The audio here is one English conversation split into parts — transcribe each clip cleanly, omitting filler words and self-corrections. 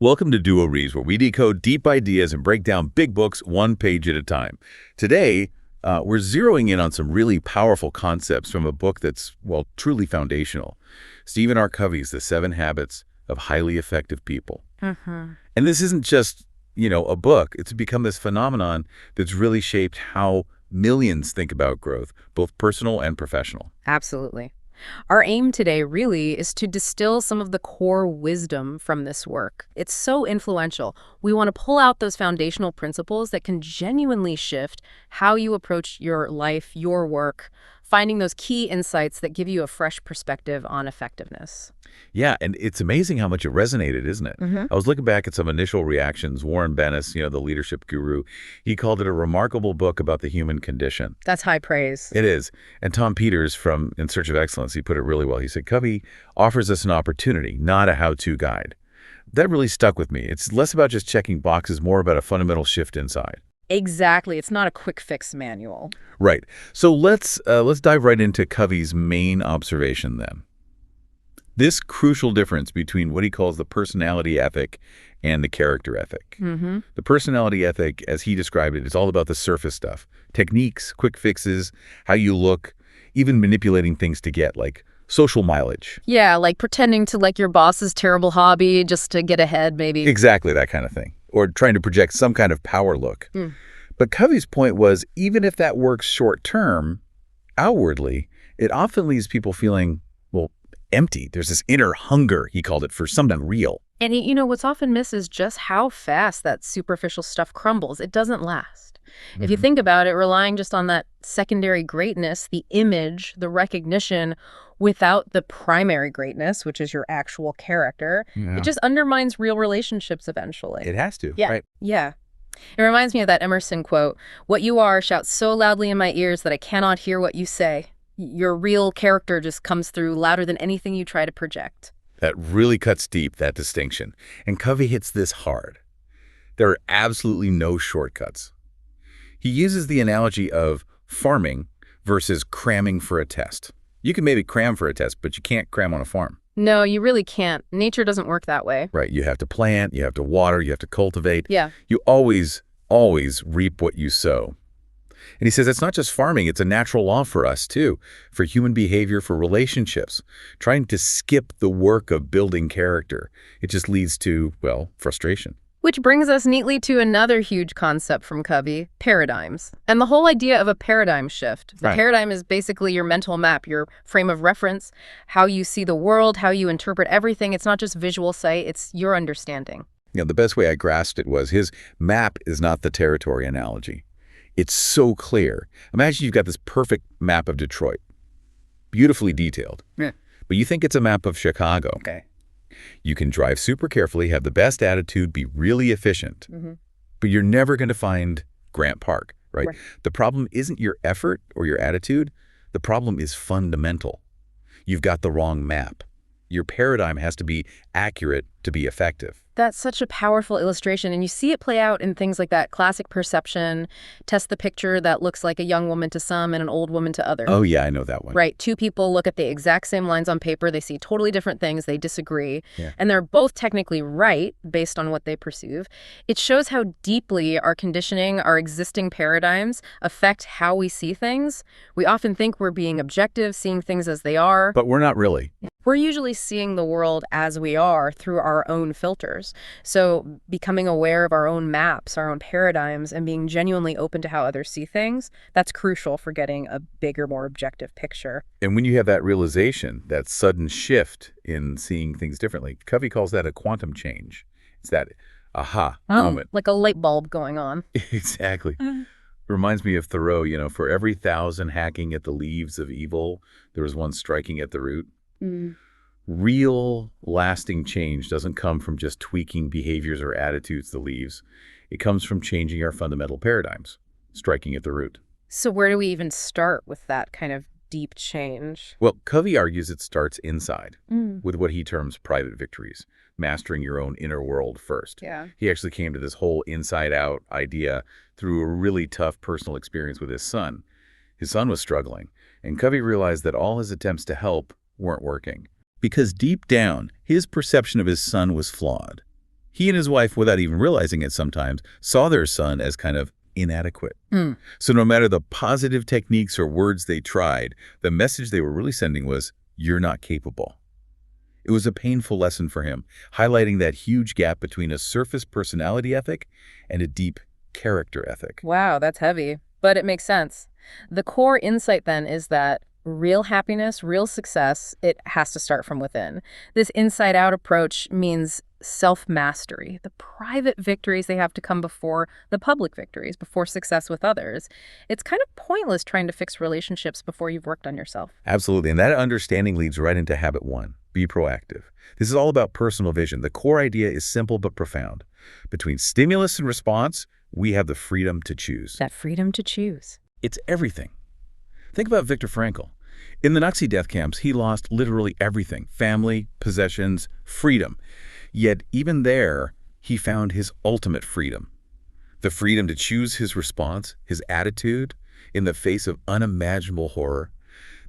Welcome to Duo Reads, where we decode deep ideas and break down big books one page at a time. Today, we're zeroing in on some really powerful concepts from a book that's, well, truly foundational. Stephen R. Covey's The 7 Habits of Highly Effective People. And this isn't just, a book. It's become this phenomenon that's really shaped how millions think about growth, both personal and professional. Absolutely. Our aim today really is to distill some of the core wisdom from this work. It's so influential. We want to pull out those foundational principles that can genuinely shift how you approach your life, your work, finding those key insights that give you a fresh perspective on effectiveness. Yeah, and it's amazing how much it resonated, isn't it? I was looking back at some initial reactions. Warren Bennis, the leadership guru, he called it a remarkable book about the human condition. That's high praise. It is. And Tom Peters from In Search of Excellence, he put it really well. He said, Covey offers us an opportunity, not a how-to guide. That really stuck with me. It's less about just checking boxes, more about a fundamental shift inside. Exactly. It's not a quick fix manual. Right. So let's dive right into Covey's main observation then. This crucial difference between what he calls the personality ethic and the character ethic. The personality ethic, as he described it, is all about the surface stuff. Techniques, quick fixes, how you look, even manipulating things to get, like social mileage. Yeah, like pretending to like your boss's terrible hobby just to get ahead, maybe. Exactly, that kind of thing. Or trying to project some kind of power look. But Covey's point was, even if that works short-term, outwardly, it often leaves people feeling, well, empty. There's this inner hunger, he called it, for something real. And what's often missed is just how fast that superficial stuff crumbles. It doesn't last. If you think about it, relying just on that secondary greatness, the image, the recognition, without the primary greatness, which is your actual character, it just undermines real relationships eventually. It has to, Yeah. right? Yeah. It reminds me of that Emerson quote, "What you are shouts so loudly in my ears that I cannot hear what you say." Your real character just comes through louder than anything you try to project. That really cuts deep, that distinction. And Covey hits this hard. There are absolutely no shortcuts. He uses the analogy of farming versus cramming for a test. You can maybe cram for a test, but you can't cram on a farm. No, you really can't. Nature doesn't work that way. Right. You have to plant, you have to water, you have to cultivate. Yeah. You always reap what you sow. And he says it's not just farming, it's a natural law for us too, for human behavior, for relationships. Trying to skip the work of building character, it just leads to, well, frustration. Which brings us neatly to another huge concept from Covey, paradigms. And the whole idea of a paradigm shift. The paradigm is basically your mental map, your frame of reference, how you see the world, how you interpret everything. It's not just visual sight, it's your understanding. The best way I grasped it was his map is not the territory analogy. It's so clear. Imagine you've got this perfect map of Detroit, beautifully detailed. Yeah. But you think it's a map of Chicago. Okay. You can drive super carefully, have the best attitude, be really efficient, but you're never going to find Grant Park, right? The problem isn't your effort or your attitude. The problem is fundamental. You've got the wrong map. Your paradigm has to be accurate to be effective. That's such a powerful illustration, and you see it play out in things like that classic perception, test the picture that looks like a young woman to some and an old woman to others. Oh, yeah, I know that one. Right. Two people look at the exact same lines on paper. They see totally different things. They disagree. Yeah. And they're both technically right based on what they perceive. It shows how deeply our conditioning, our existing paradigms affect how we see things. We often think we're being objective, seeing things as they are. But we're not really. We're usually seeing the world as we are through our own filters. So becoming aware of our own maps, our own paradigms, and being genuinely open to how others see things, that's crucial for getting a bigger, more objective picture. And when you have that realization, that sudden shift in seeing things differently, Covey calls that a quantum change. It's that aha moment. Like a light bulb going on. Exactly. Reminds me of Thoreau, for every 1,000 hacking at the leaves of evil, there was one striking at the root. Real lasting change doesn't come from just tweaking behaviors or attitudes the leaves. It comes from changing our fundamental paradigms, striking at the root. So where do we even start with that kind of deep change? Well, Covey argues it starts inside with what he terms private victories, mastering your own inner world first. Yeah. He actually came to this whole inside-out idea through a really tough personal experience with his son. His son was struggling, and Covey realized that all his attempts to help weren't working. Because deep down, his perception of his son was flawed. He and his wife, without even realizing it sometimes, saw their son as kind of inadequate. So no matter the positive techniques or words they tried, the message they were really sending was, "You're not capable." It was a painful lesson for him, highlighting that huge gap between a surface personality ethic and a deep character ethic. Wow, that's heavy, but it makes sense. The core insight then is that real happiness, real success, it has to start from within. This inside-out approach means self-mastery. The private victories, they have to come before the public victories, before success with others. It's kind of pointless trying to fix relationships before you've worked on yourself. Absolutely, and that understanding leads right into habit 1. Be proactive. This is all about personal vision. The core idea is simple but profound. Between stimulus and response, we have the freedom to choose. That freedom to choose. It's everything. Think about Viktor Frankl. In the Nazi death camps, he lost literally everything: family, possessions, freedom. Yet even there, he found his ultimate freedom. The freedom to choose his response, his attitude, in the face of unimaginable horror.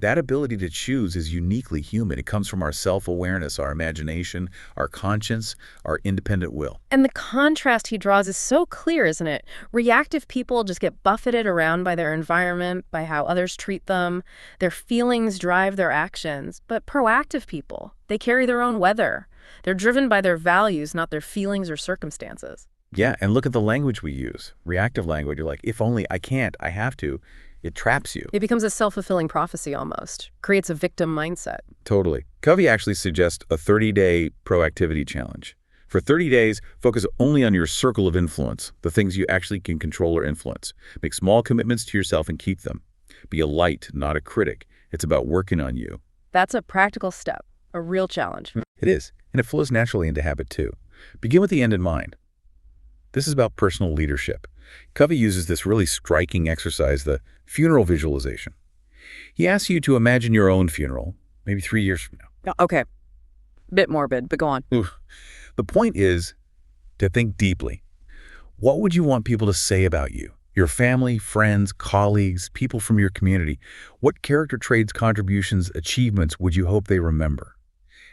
That ability to choose is uniquely human. It comes from our self-awareness, our imagination, our conscience, our independent will. And the contrast he draws is so clear, isn't it? Reactive people just get buffeted around by their environment, by how others treat them. Their feelings drive their actions. But proactive people, they carry their own weather. They're driven by their values, not their feelings or circumstances. Yeah, and look at the language we use. Reactive language, you're like, if only, I can't, I have to. It traps you. It becomes a self-fulfilling prophecy almost, creates a victim mindset. Totally. Covey actually suggests a 30-day proactivity challenge. For 30 days, focus only on your circle of influence, the things you actually can control or influence. Make small commitments to yourself and keep them. Be a light, not a critic. It's about working on you. That's a practical step, a real challenge. It is, and it flows naturally into habit too. Begin with the end in mind. This is about personal leadership. Covey uses this really striking exercise, the funeral visualization. He asks you to imagine your own funeral, maybe 3 years from now. Okay. Bit morbid, but go on. Oof. The point is to think deeply. What would you want people to say about you? Your family, friends, colleagues, people from your community. What character traits, contributions, achievements would you hope they remember?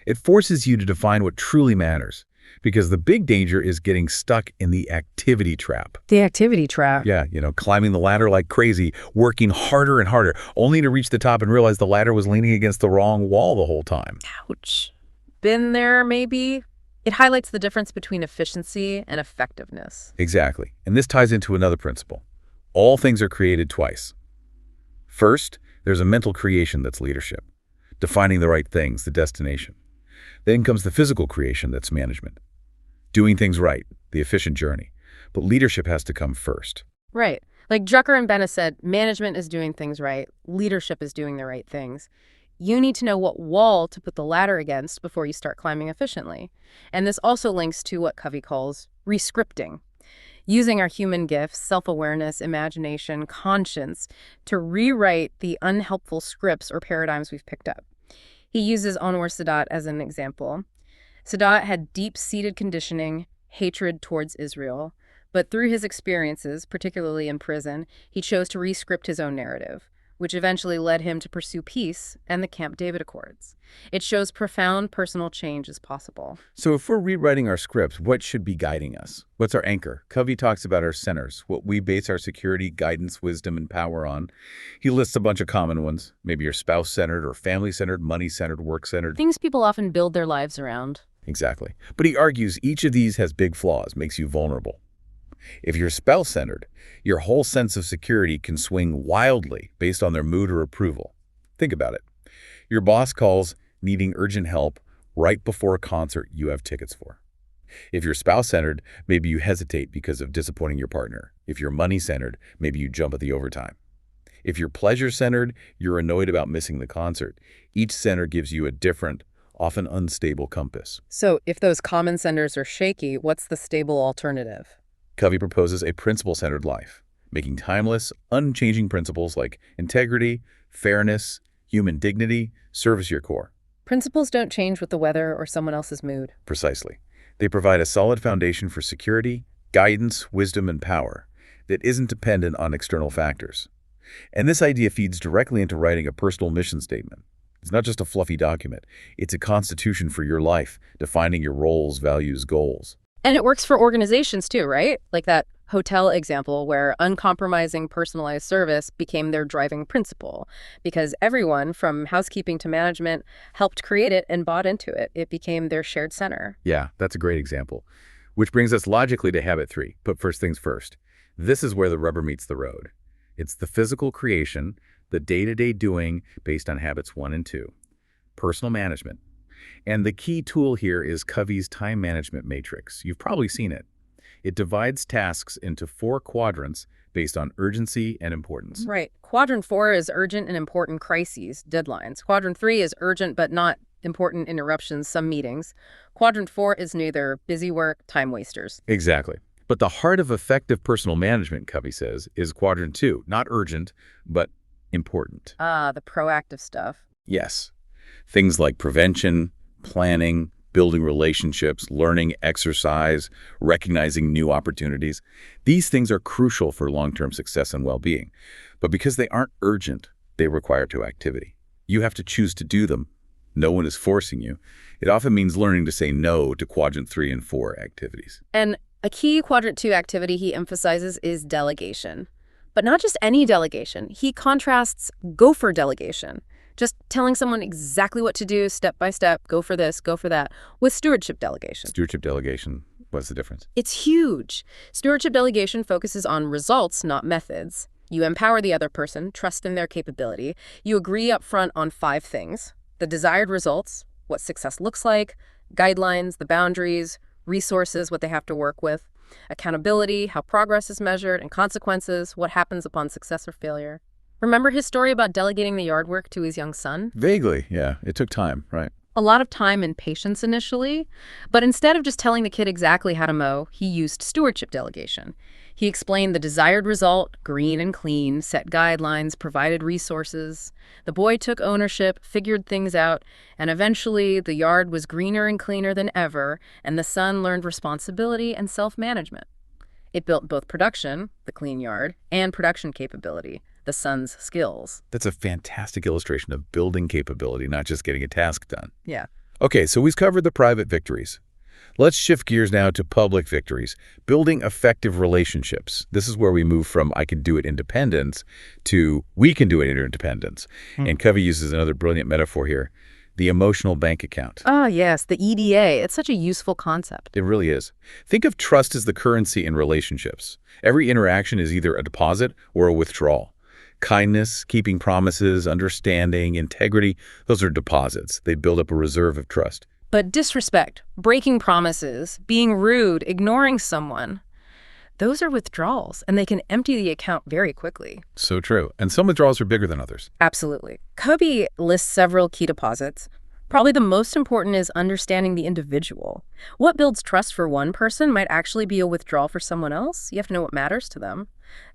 It forces you to define what truly matters. Because the big danger is getting stuck in the activity trap. The activity trap. Yeah, climbing the ladder like crazy, working harder and harder, only to reach the top and realize the ladder was leaning against the wrong wall the whole time. Ouch. Been there, maybe? It highlights the difference between efficiency and effectiveness. Exactly. And this ties into another principle. All things are created twice. First, there's a mental creation that's leadership, defining the right things, the destination. Then comes the physical creation that's management. Doing things right, the efficient journey. But leadership has to come first. Right. Like Drucker and Bennett said, management is doing things right. Leadership is doing the right things. You need to know what wall to put the ladder against before you start climbing efficiently. And this also links to what Covey calls rescripting. Using our human gifts, self-awareness, imagination, conscience, to rewrite the unhelpful scripts or paradigms we've picked up. He uses Anwar Sadat as an example. Sadat had deep-seated conditioning, hatred towards Israel, but through his experiences, particularly in prison, he chose to re-script his own narrative, which eventually led him to pursue peace and the Camp David Accords. It shows profound personal change is possible. So if we're rewriting our scripts, what should be guiding us? What's our anchor? Covey talks about our centers, what we base our security, guidance, wisdom, and power on. He lists a bunch of common ones. Maybe you're spouse-centered or family-centered, money-centered, work-centered. Things people often build their lives around. Exactly. But he argues each of these has big flaws, makes you vulnerable. If you're spouse-centered, your whole sense of security can swing wildly based on their mood or approval. Think about it. Your boss calls needing urgent help right before a concert you have tickets for. If you're spouse-centered, maybe you hesitate because of disappointing your partner. If you're money-centered, maybe you jump at the overtime. If you're pleasure-centered, you're annoyed about missing the concert. Each center gives you a different, often unstable compass. So if those common centers are shaky, what's the stable alternative? Covey proposes a principle-centered life, making timeless, unchanging principles like integrity, fairness, human dignity, service your core. Principles don't change with the weather or someone else's mood. Precisely. They provide a solid foundation for security, guidance, wisdom, and power that isn't dependent on external factors. And this idea feeds directly into writing a personal mission statement. It's not just a fluffy document. It's a constitution for your life, defining your roles, values, goals. And it works for organizations too, right? Like that hotel example where uncompromising personalized service became their driving principle because everyone from housekeeping to management helped create it and bought into it. It became their shared center. Yeah, that's a great example. Which brings us logically to habit 3, put first things first. This is where the rubber meets the road. It's the physical creation, the day-to-day doing based on habits 1 and 2. Personal management. And the key tool here is Covey's time management matrix. You've probably seen it. It divides tasks into 4 quadrants based on urgency and importance. Right. Quadrant 4 is urgent and important crises, deadlines. Quadrant 3 is urgent but not important interruptions, some meetings. Quadrant 4 is neither busy work, time wasters. Exactly. But the heart of effective personal management, Covey says, is quadrant 2, not urgent, but important. Ah, the proactive stuff. Yes. Things like prevention, planning, building relationships, learning, exercise, recognizing new opportunities. These things are crucial for long-term success and well-being. But because they aren't urgent, they require activity. You have to choose to do them. No one is forcing you. It often means learning to say no to quadrant 3 and 4 activities. And a key quadrant 2 activity he emphasizes is delegation. But not just any delegation. He contrasts gopher delegation, just telling someone exactly what to do, step by step, go for this, go for that, with stewardship delegation. Stewardship delegation, what's the difference? It's huge. Stewardship delegation focuses on results, not methods. You empower the other person, trust in their capability. You agree up front on 5 things: the desired results, what success looks like, guidelines, the boundaries, resources, what they have to work with, accountability, how progress is measured, and consequences, what happens upon success or failure. Remember his story about delegating the yard work to his young son? Vaguely, yeah. It took time, right? A lot of time and patience initially, but instead of just telling the kid exactly how to mow, he used stewardship delegation. He explained the desired result, green and clean, set guidelines, provided resources. The boy took ownership, figured things out, and eventually the yard was greener and cleaner than ever, and the son learned responsibility and self-management. It built both production, the clean yard, and production capability, the son's skills. That's a fantastic illustration of building capability, not just getting a task done. Yeah. Okay, so we've covered the private victories. Let's shift gears now to public victories, building effective relationships. This is where we move from I can do it independence to we can do it interdependence. And Covey uses another brilliant metaphor here, the emotional bank account. Ah, yes, the EDA. It's such a useful concept. It really is. Think of trust as the currency in relationships. Every interaction is either a deposit or a withdrawal. Kindness, keeping promises, understanding, integrity, those are deposits. They build up a reserve of trust. But disrespect, breaking promises, being rude, ignoring someone, those are withdrawals, and they can empty the account very quickly. So true. And some withdrawals are bigger than others. Absolutely. Covey lists several key deposits. Probably the most important is understanding the individual. What builds trust for one person might actually be a withdrawal for someone else. You have to know what matters to them.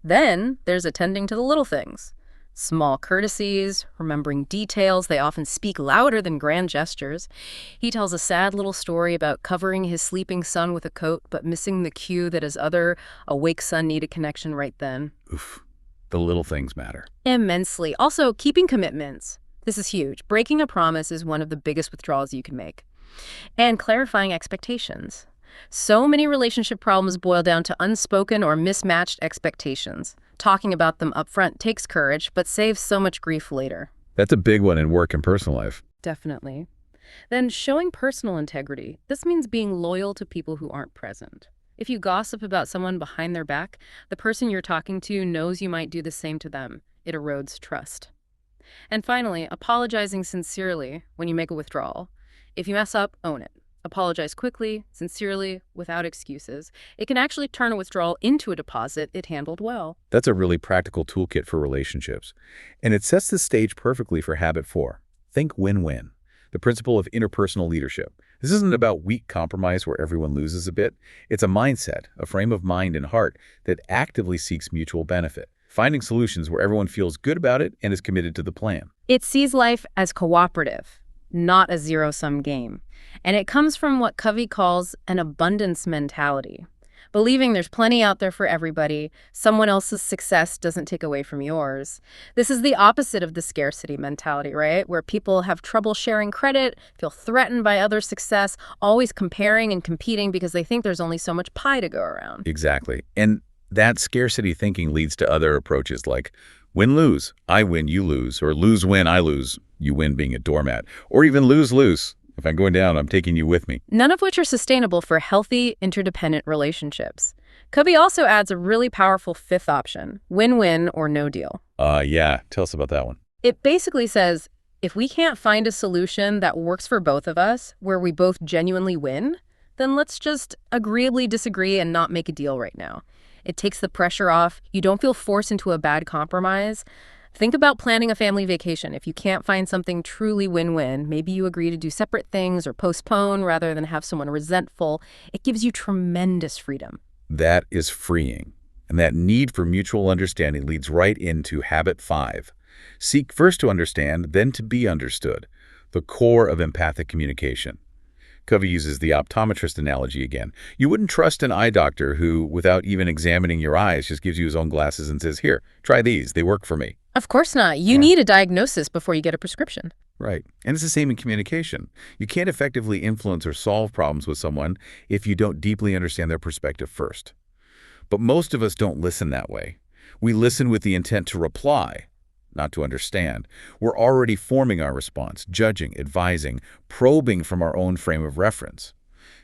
Then there's attending to the little things. Small courtesies, remembering details. They often speak louder than grand gestures. He tells a sad little story about covering his sleeping son with a coat, but missing the cue that his other awake son needed connection right then. Oof. The little things matter. Immensely. Also, keeping commitments. This is huge. Breaking a promise is one of the biggest withdrawals you can make. And clarifying expectations. So many relationship problems boil down to unspoken or mismatched expectations. Talking about them up front takes courage, but saves so much grief later. That's a big one in work and personal life. Definitely. Then showing personal integrity. This means being loyal to people who aren't present. If you gossip about someone behind their back, the person you're talking to knows you might do the same to them. It erodes trust. And finally, apologizing sincerely when you make a withdrawal. If you mess up, own it. Apologize quickly, sincerely, without excuses. It can actually turn a withdrawal into a deposit it handled well. That's a really practical toolkit for relationships. And it sets the stage perfectly for habit 4. Think win-win. The principle of interpersonal leadership. This isn't about weak compromise where everyone loses a bit. It's a mindset, a frame of mind and heart that actively seeks mutual benefit, finding solutions where everyone feels good about it and is committed to the plan. It sees life as cooperative, not a zero-sum game. And it comes from what Covey calls an abundance mentality. Believing there's plenty out there for everybody, someone else's success doesn't take away from yours. This is the opposite of the scarcity mentality, right? Where people have trouble sharing credit, feel threatened by other success, always comparing and competing because they think there's only so much pie to go around. Exactly. And that scarcity thinking leads to other approaches like win-lose, I win, you lose, or lose-win, I lose, you win being a doormat, or even lose-lose. If I'm going down, I'm taking you with me. None of which are sustainable for healthy, interdependent relationships. Covey also adds a really powerful fifth option, win-win or no deal. Yeah. Tell us about that one. It basically says, if we can't find a solution that works for both of us, where we both genuinely win, then let's just agreeably disagree and not make a deal right now. It takes the pressure off. You don't feel forced into a bad compromise. Think about planning a family vacation. If you can't find something truly win-win, maybe you agree to do separate things or postpone rather than have someone resentful. It gives you tremendous freedom. That is freeing. And that need for mutual understanding leads right into habit 5. Seek first to understand, then to be understood, the core of empathic communication. Covey uses the optometrist analogy again. You wouldn't trust an eye doctor who, without even examining your eyes, just gives you his own glasses and says, here, try these. They work for me. Of course not. You need a diagnosis before you get a prescription. Right. And it's the same in communication. You can't effectively influence or solve problems with someone if you don't deeply understand their perspective first. But most of us don't listen that way. We listen with the intent to reply, not to understand. We're already forming our response, judging, advising, probing from our own frame of reference.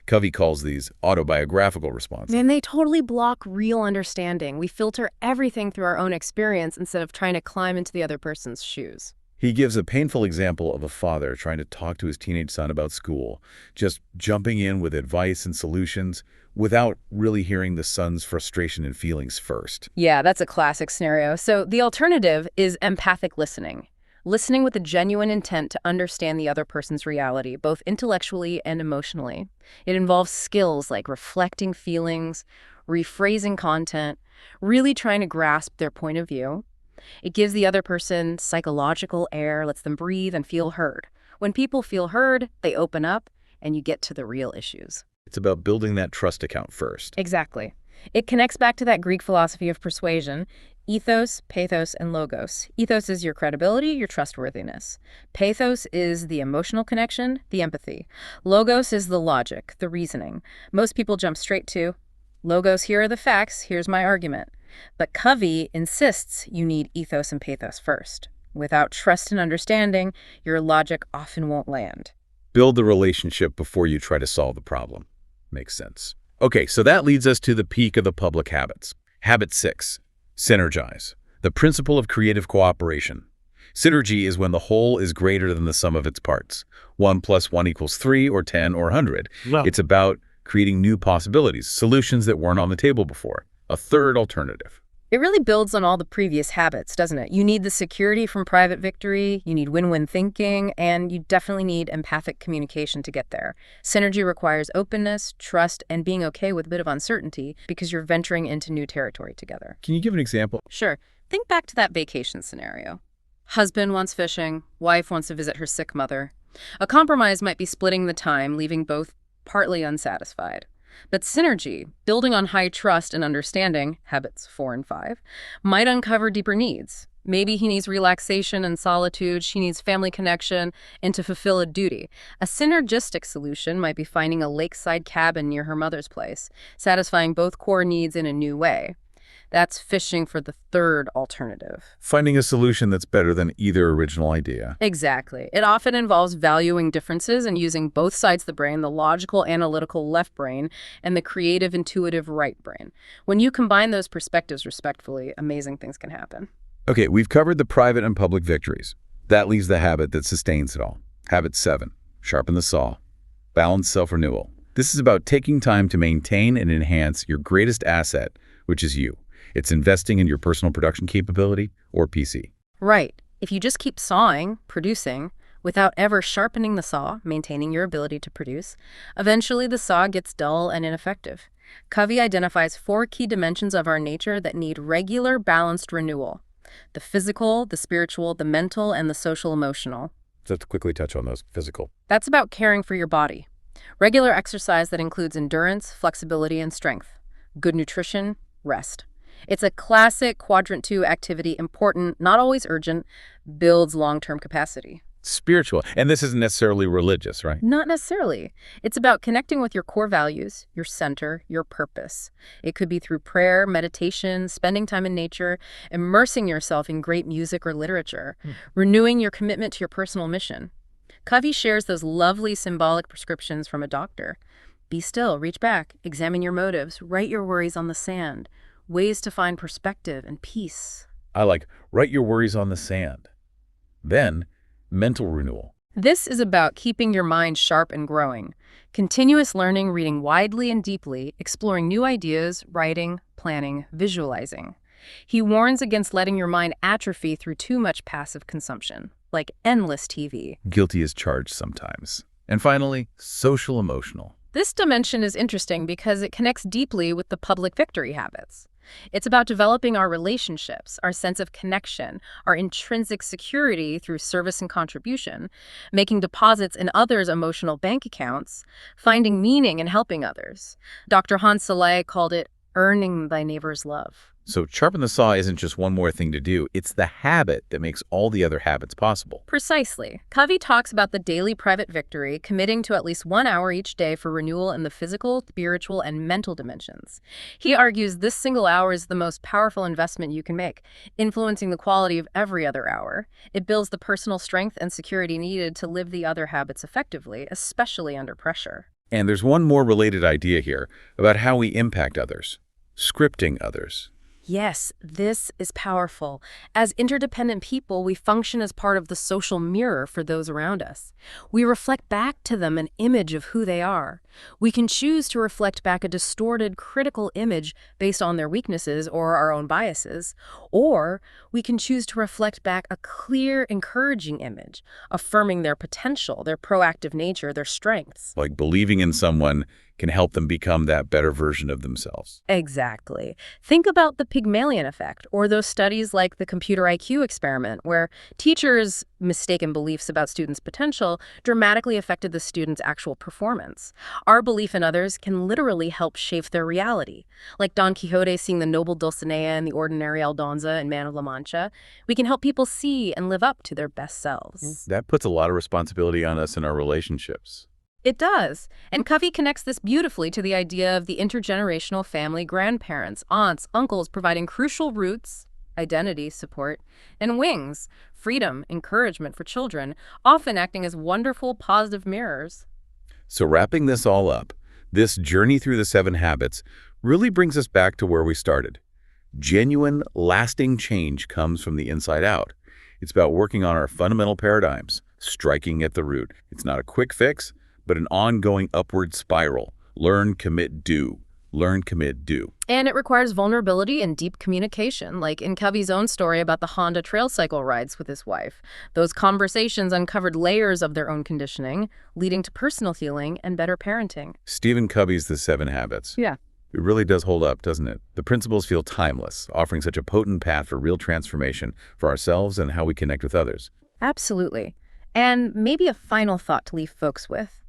Covey calls these autobiographical responses. And they totally block real understanding. We filter everything through our own experience instead of trying to climb into the other person's shoes. He gives a painful example of a father trying to talk to his teenage son about school, just jumping in with advice and solutions without really hearing the son's frustration and feelings first. Yeah, that's a classic scenario. So the alternative is empathic listening. Listening with a genuine intent to understand the other person's reality, both intellectually and emotionally. It involves skills like reflecting feelings, rephrasing content, really trying to grasp their point of view. It gives the other person psychological air, lets them breathe and feel heard. When people feel heard, they open up, and you get to the real issues. It's about building that trust account first. Exactly. It connects back to that Greek philosophy of persuasion. Ethos, pathos, and logos. Ethos is your credibility, your trustworthiness. Pathos is the emotional connection, the empathy. Logos is the logic, the reasoning. Most people jump straight to, logos, here are the facts, here's my argument. But Covey insists you need ethos and pathos first. Without trust and understanding, your logic often won't land. Build the relationship before you try to solve the problem. Makes sense. Okay, so that leads us to the peak of the public habits. Habit 6. Synergize, the principle of creative cooperation. Synergy is when the whole is greater than the sum of its parts. 1 + 1 = 3 or 10 or 100. Well, It's about creating new possibilities, solutions that weren't on the table before. A third alternative. It really builds on all the previous habits, doesn't it? You need the security from private victory, you need win-win thinking, and you definitely need empathic communication to get there. Synergy requires openness, trust, and being okay with a bit of uncertainty because you're venturing into new territory together. Can you give an example? Sure. Think back to that vacation scenario. Husband wants fishing, wife wants to visit her sick mother. A compromise might be splitting the time, leaving both partly unsatisfied. But synergy, building on high trust and understanding, habits 4 and 5, might uncover deeper needs. Maybe he needs relaxation and solitude, she needs family connection, and to fulfill a duty. A synergistic solution might be finding a lakeside cabin near her mother's place, satisfying both core needs in a new way. That's fishing for the third alternative. Finding a solution that's better than either original idea. Exactly. It often involves valuing differences and using both sides of the brain, the logical, analytical left brain and the creative, intuitive right brain. When you combine those perspectives respectfully, amazing things can happen. Okay, we've covered the private and public victories. That leaves the habit that sustains it all. Habit 7. Sharpen the saw. Balanced self-renewal. This is about taking time to maintain and enhance your greatest asset, which is you. It's investing in your personal production capability, or PC. Right. If you just keep sawing, producing, without ever sharpening the saw, maintaining your ability to produce, eventually the saw gets dull and ineffective. Covey identifies 4 key dimensions of our nature that need regular, balanced renewal. The physical, the spiritual, the mental, and the social-emotional. Let's quickly touch on those. Physical. That's about caring for your body. Regular exercise that includes endurance, flexibility, and strength. Good nutrition, rest. It's a classic quadrant 2 activity, important, not always urgent, builds long-term capacity. Spiritual. And this isn't necessarily religious, right? Not necessarily. It's about connecting with your core values, your center, your purpose. It could be through prayer, meditation, spending time in nature, immersing yourself in great music or literature, renewing your commitment to your personal mission. Covey shares those lovely symbolic prescriptions from a doctor. Be still, reach back, examine your motives, write your worries on the sand. Ways to find perspective and peace. I like write your worries on the sand. Then, mental renewal. This is about keeping your mind sharp and growing. Continuous learning, reading widely and deeply, exploring new ideas, writing, planning, visualizing. He warns against letting your mind atrophy through too much passive consumption, like endless TV. Guilty as charged sometimes. And finally, social emotional. This dimension is interesting because it connects deeply with the public victory habits. It's about developing our relationships, our sense of connection, our intrinsic security through service and contribution, making deposits in others' emotional bank accounts, finding meaning in helping others. Dr. Hans Selye called it earning thy neighbor's love. So sharpen the saw isn't just one more thing to do. It's the habit that makes all the other habits possible. Precisely. Covey talks about the daily private victory, committing to at least 1 hour each day for renewal in the physical, spiritual, and mental dimensions. He argues this single hour is the most powerful investment you can make, influencing the quality of every other hour. It builds the personal strength and security needed to live the other habits effectively, especially under pressure. And there's one more related idea here about how we impact others. Scripting others. Yes, this is powerful. As interdependent people, we function as part of the social mirror for those around us. We reflect back to them an image of who they are. We can choose to reflect back a distorted, critical image based on their weaknesses or our own biases, or we can choose to reflect back a clear, encouraging image, affirming their potential, their proactive nature, their strengths. Like believing in someone can help them become that better version of themselves. Exactly. Think about the Pygmalion effect, or those studies like the computer IQ experiment, where teachers' mistaken beliefs about students' potential dramatically affected the students' actual performance. Our belief in others can literally help shape their reality. Like Don Quixote seeing the noble Dulcinea and the ordinary Aldonza in Man of La Mancha, we can help people see and live up to their best selves. That puts a lot of responsibility on us in our relationships. It does. And Covey connects this beautifully to the idea of the intergenerational family, grandparents, aunts, uncles providing crucial roots, identity, support, and wings, freedom, encouragement for children, often acting as wonderful, positive mirrors. So wrapping this all up, this journey through the 7 habits really brings us back to where we started. Genuine, lasting change comes from the inside out. It's about working on our fundamental paradigms, striking at the root. It's not a quick fix, but an ongoing upward spiral. Learn, commit, do. Learn, commit, do. And it requires vulnerability and deep communication, like in Covey's own story about the Honda trail cycle rides with his wife. Those conversations uncovered layers of their own conditioning, leading to personal healing and better parenting. Stephen Covey's The 7 Habits. Yeah. It really does hold up, doesn't it? The principles feel timeless, offering such a potent path for real transformation for ourselves and how we connect with others. Absolutely. And maybe a final thought to leave folks with.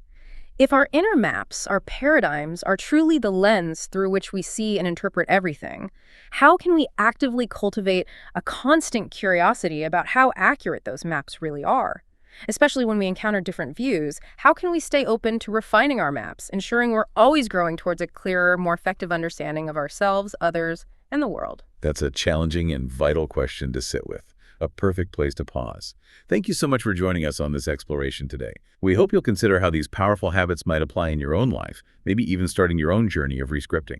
If our inner maps, our paradigms, are truly the lens through which we see and interpret everything, how can we actively cultivate a constant curiosity about how accurate those maps really are? Especially when we encounter different views, how can we stay open to refining our maps, ensuring we're always growing towards a clearer, more effective understanding of ourselves, others, and the world? That's a challenging and vital question to sit with. A perfect place to pause. Thank you so much for joining us on this exploration today. We hope you'll consider how these powerful habits might apply in your own life, maybe even starting your own journey of rescripting.